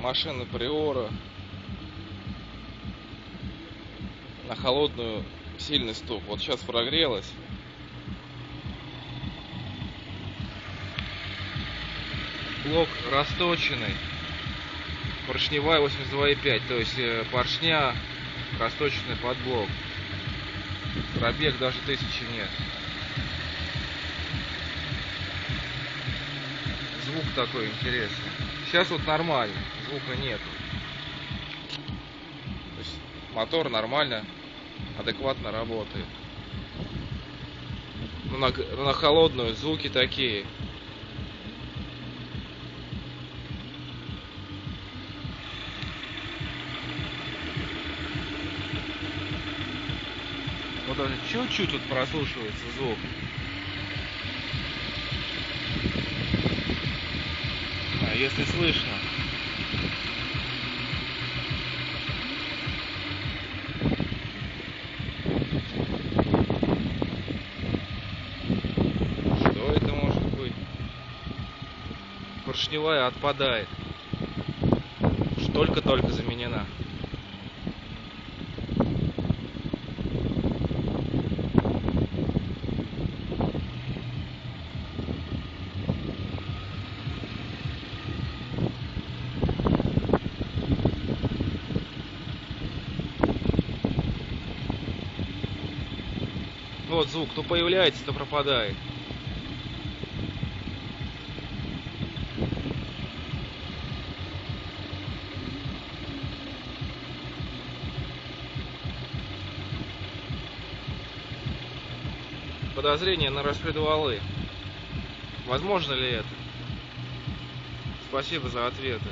машина Приора на холодную сильный стук. Вот сейчас прогрелась. Блок расточенный. Поршневая 82,5, то есть поршня расточенный под блок. Пробег даже 1000 нет. Звук такой интересный. Сейчас вот нормально, звука нету. То есть мотор нормально, адекватно работает. Но на холодную звуки такие. Вот даже чуть-чуть вот прослушивается звук. Если слышно. Что это может быть? Поршневая отпадает. Только-только заменена. Вот звук, то появляется, то пропадает. Подозрение на распредвалы. Возможно ли это? Спасибо за ответы.